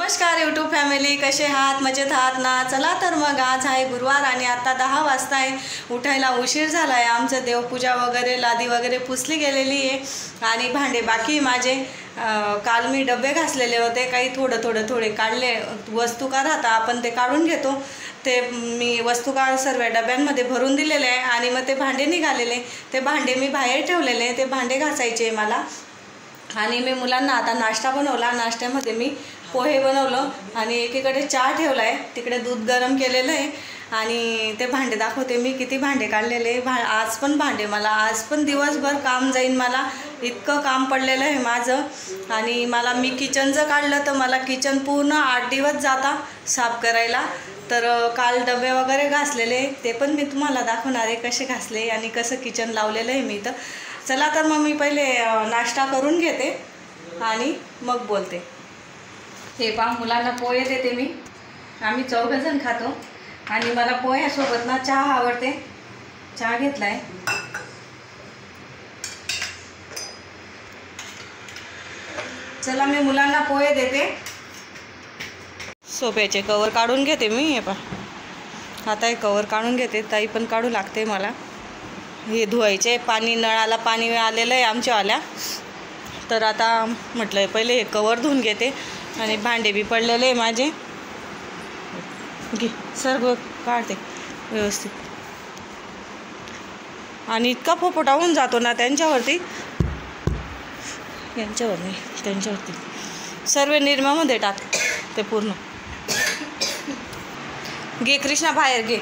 नमस्कार YouTube family, कसे आहात? मजेत आहात ना? चला तर मग आज आहे गुरुवार आणि आता 10 वाजता आहे. उठायला उशीर झाला आहे. आमचं देवपूजा वगैरे लादी वगैरे पुसली गेलेली आहे आणि भांडे बाकी माझे. काल मी डबे घासलेले होते, काही थोडे काढले. वस्तू का राहता आपण ते काढून घेतो, ते मी वस्तू का सर्व डब्यांमध्ये भरून दिलेले आहे आणि मग ते भांडे निघालेले. ते भांडे मी बाहेर ठेवलेले, ते भांडे घासायचे मला. आणि मी मुलांना आता नाश्ता बनवला. नाश्त्यामध्ये मी पोहे बनवलं आणि एकीकडे चहा ठेवला आहे, तिकडे दूध गरम केलेलं आहे. आणि ते भांडे दाखवते मी किती भांडे काढलेले. आज पण भांडे, मला आज पण दिवसभर काम जाईन. मला इतकं काम पडलेलं आहे माझं. आणि मी किचनचं काढलं तर मला किचन पूर्ण 8 दिवस जाता साफ करायला. तर काल डबे वगैरे घासलेले, ते पण मी तुम्हाला दाखवणार आहे कसे घासले आणि कसं किचन लावलेलं आहे मी. तर चला तर मग मी पहिले नाश्ता करून घेते आणि मग बोलते. हे पहा, मुलांना पोहे देते मी. आम्ही 4 जण खातो आणि मला पोह्यासोबत ना चहा आवडते. चहा घेतला आहे. चला मी मुलांना पोहे देते. सोफ्याचे कवर काढून घेते मी. हे पहा, आता हे कवर काढून घेते. ताई पण काढू लागते मला. हे धुवायचे, पाणी नळाला पाणी आलेलं आहे आमच्यावाल्या. तर आता म्हटलं पहिले हे कवर धुवून घेते. आणि भांडे बी पडलेले आहे माझे. घे सर्व काढते व्यवस्थित. आणि इतका पोपटा होऊन जातो ना त्यांच्यावरती, यांच्यावर नाही त्यांच्यावरती. सर्व निरमामध्ये टाक ते पूर्ण. घे कृष्णा, बाहेर घे.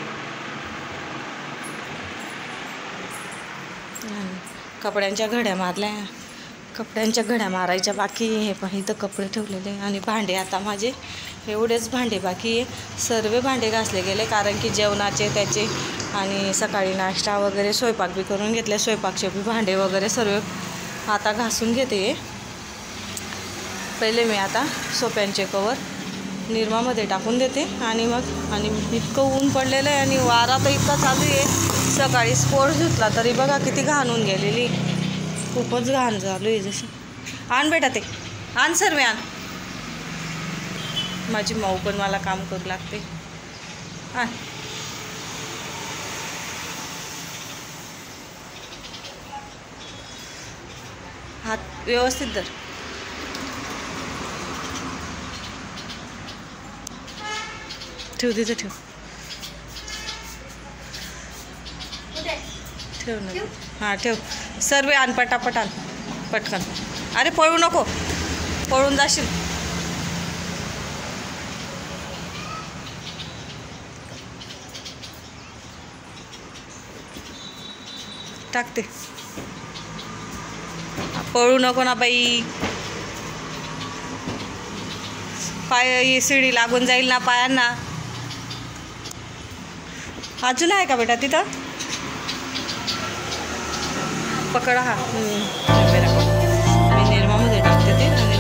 कपड्यांच्या घड्या मारल्या, कपड्यांच्या घड्या मारायच्या बाकी. हे पण इथं कपडे ठेवलेले आणि भांडे आता माझे एवढेच भांडे बाकी आहे. सर्व भांडे घासले गेले कारण की जेवणाचे त्याचे आणि सकाळी नाश्ता वगैरे स्वयंपाक बी करून घेतले. स्वयंपाकचे बी भांडे वगैरे सर्व आता घासून घेते. पहिले मी आता सोप्यांचे कवर निरमामध्ये टाकून देते आणि इतकं ऊन पडलेलं आहे आणि वारा तर इतका चालू आहे. सकाळी स्पोर्ट्स धुतला तरी बघा किती घाण होऊन गेलेली. खूपच घाण चालू आहे. जशी आण बेटा, ते आण सर्व आण. माझी माऊ पण मला काम करू लागते. आण. हात व्यवस्थित धर. ठेव तिथं, ठेव ठेव ना. हां ठेव. सर्व आण पटापट, आण पटकन. अरे पळू नको, पळून जाशील. टाकते. पळू नको ना बाई, पाय शिडी लागून जाईल ना पायांना. अजून आहे का बेटा तिथं? पकडा. हा मी निरमामध्ये टाकते ते आणि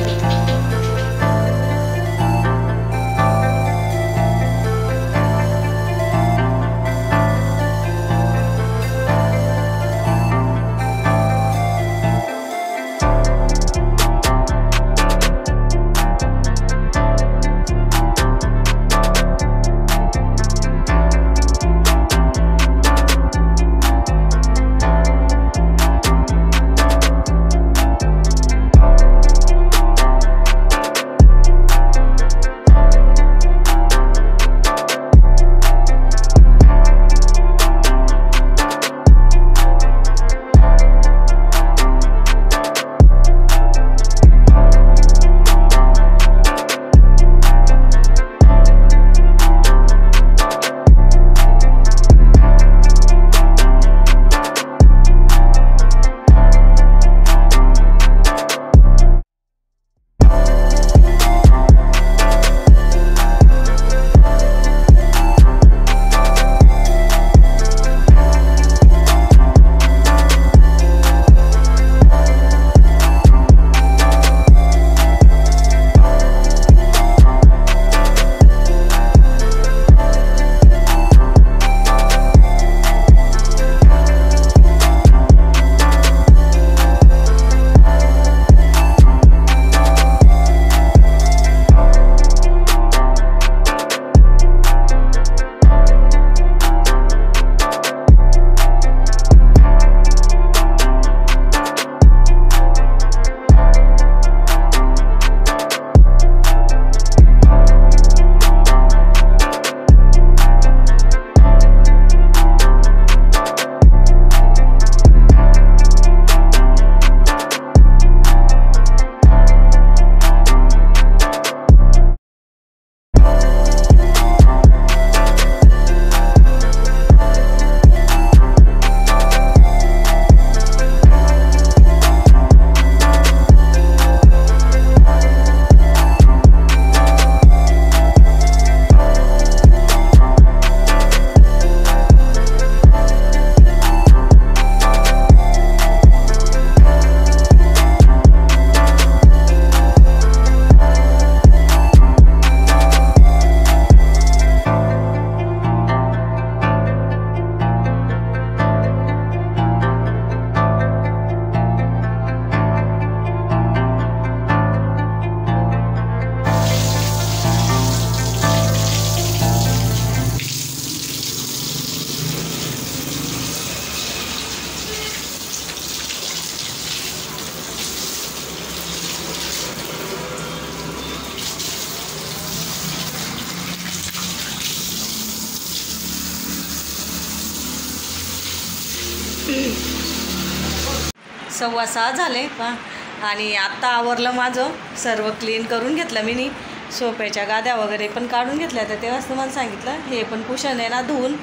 6:15 झाले पहा. आणि आत्ता आवरलं माझं, सर्व क्लीन करून घेतलं मी. सोफ्याच्या गाद्या वगैरे पण काढून घेतल्या. तर तेव्हाच तुम्हाला सांगितलं, हे पण कुशन आहे ना धुवून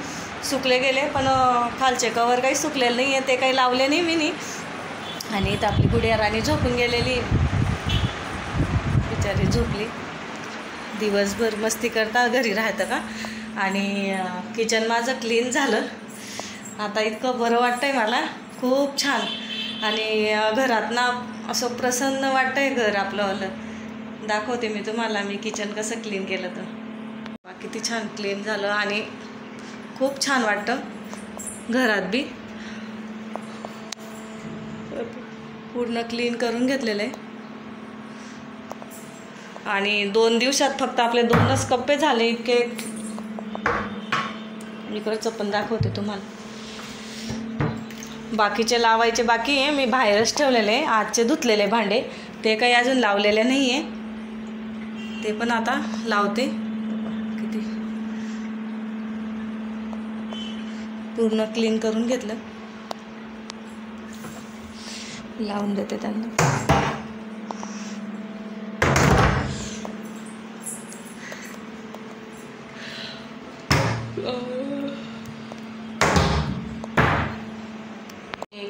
सुकले गेले, पण खालचे कवर काही सुकलेलं नाही आहे, ते काही लावले नाही मी. आणि इथं आपली गुडिया राणी झोपून गेलेली, बिचारी झोपली. दिवसभर मस्ती करता घरी राहतं का. आणि किचन माझं क्लीन झालं. आता इतकं बरं वाटतं आहे मला, खूप छान. आणि घरात ना असं प्रसन्न वाटतं आहे घर आपलंवालं. दाखवते मी तुम्हाला मी किचन कसं क्लीन केलं तर. किती छान क्लीन झालं आणि खूप छान वाटतं घरात बी. पूर्ण क्लीन करून घेतलेलं आहे. आणि 2 दिवसात फक्त आपले 2च कप्पे झाले इतके. इकडचं पण दाखवते तुम्हाला. बाकीचे लावायचे बाकी आहे, मी बाहेरच ठेवलेले. आजचे धुतलेले भांडे ते काही अजून लावलेले नाही आहे, ते पण आता लावते. किती पूर्ण क्लीन करून घेतलं, लावून देते त्यांना.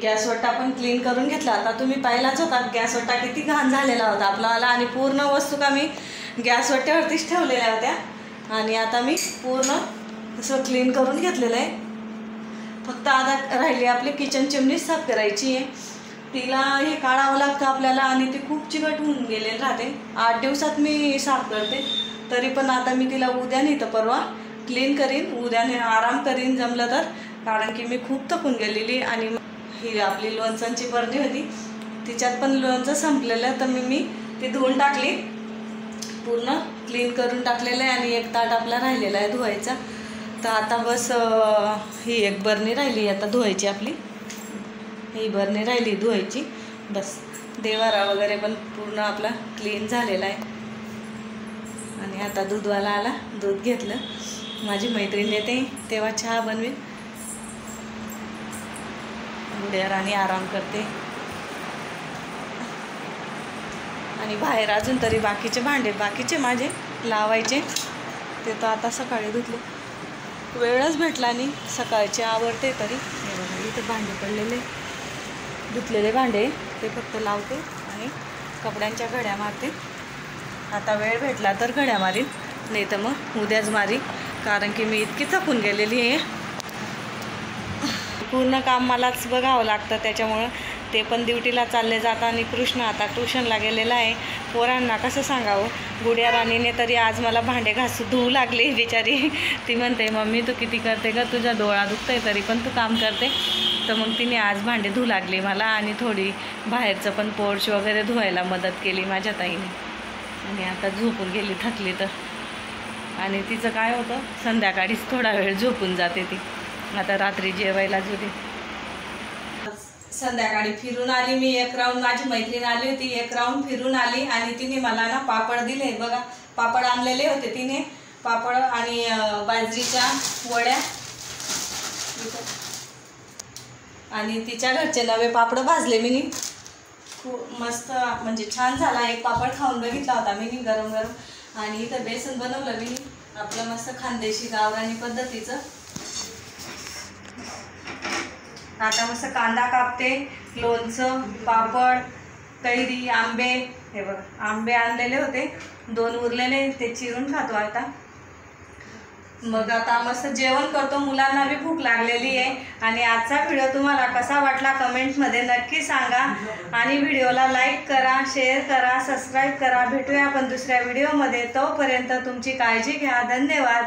गॅस वट्टा पण क्लीन करून घेतला. आता तुम्ही पाहिलाच होता गॅस वट्टा किती घाण झालेला होता आपलावाला. आणि पूर्ण वस्तू का मी गॅस वट्ट्यावरतीच ठेवलेल्या होत्या. आणि आता मी पूर्ण असं क्लीन करून घेतलेलं आहे. फक्त आता राहिली आपली किचन चिमणी साफ करायची आहे. तिला हे काढावं लागतं आपल्याला आणि ती खूप चिकट होऊन गेलेली राहते. 8 दिवसात मी साफ करते. तरी पण आता मी तिला उद्या नाही तर परवा क्लीन करीन. उद्याने आराम करीन जमलं तर, कारण की मी खूप थकून गेलेली. आणि ही आपली लोणचांची बरणी होती, तिच्यात पण लोणचं संपलेलं, तर मी ती धुवून टाकली. पूर्ण क्लीन करून टाकलेलं आहे. आणि एक ताट आपला राहिलेला आहे धुवायचा. तर आता बस ही एक बरणी राहिली आता धुवायची आपली. ही बरणी राहिली धुवायची बस. देवारा वगैरे पण पूर्ण आपला क्लीन झालेला आहे. आणि आता दूधवाला आला, दूध घेतलं. माझी मैत्रीण येते तेव्हा चहा बनवेन. गुडिया राणी आराम करते. आणि बाहेर अजून तरी बाकीचे भांडे बाकीचे माझे लावायचे, ते तर आता सकाळी धुतले. वेळच भेटला नाही, सकाळचे आवडते तरी. हे बघा इथे भांडे पडलेले, धुतलेले भांडे ते फक्त लावते आणि कपड्यांच्या घड्या मारते. आता वेळ भेटला तर घड्या मारीन, नाही तर मग उद्याच मारीन, कारण की मी इतकी थकून गेलेली आहे. पूर्ण काम मलाच बघावं लागतं, त्याच्यामुळं ते पण ड्युटीला चालले जातात. आणि कृष्ण आता ट्युशनला गेलेला आहे. पोरांना कसं सांगावं. गुडिया राणीने तरी आज मला भांडे धुवू लागले बिचारी. ती म्हणते मम्मी तू किती करते का, तुझा डोळा दुखतंय तरी पण तू काम करते. तर मग तिने आज भांडे धुवू लागले मला. आणि थोडी बाहेरचं पण पोर्च वगैरे धुवायला मदत केली माझ्या ताईने. आणि आता झोपून गेली थकली तर. आणि तिचं काय होतं, संध्याकाळीच थोडा वेळ झोपून जाते ती. आता रात्री जेवायला जुदी. संध्याकाळी फिरून आली मी 1 राऊंड. माझी मैत्रीण आली होती, 1 राऊंड फिरून आली. आणि तिने मला ना पापड दिले बघा. पापड आणलेले होते तिने, पापड आणि बाजरीच्या वड्या. आणि तिच्या घरचे नवे पापड भाजले मी. खूप मस्त म्हणजे छान झाला. एक पापड खाऊन बघितला होता मी गरम गरम. आणि इथं बेसन बनवलं मी आपलं मस्त खानदेशी गावरानी पद्धतीचं. आता मस्त कांदा कापते, लोणचं, पापड, कैरी, आंबे. हे बघा आंबे आणलेले होते, 2 उरलेले, ते चिरून खातो आता. मग आता मस्त जेवण करतो. मुलांना बी भूक लागलेली आहे. आणि आजचा व्हिडिओ तुम्हाला कसा वाटला कमेंटमध्ये नक्की सांगा. आणि व्हिडिओला लाईक करा, शेअर करा, सबस्क्राईब करा. भेटूया आपण दुसऱ्या व्हिडिओमध्ये. तोपर्यंत तुमची काळजी घ्या. धन्यवाद.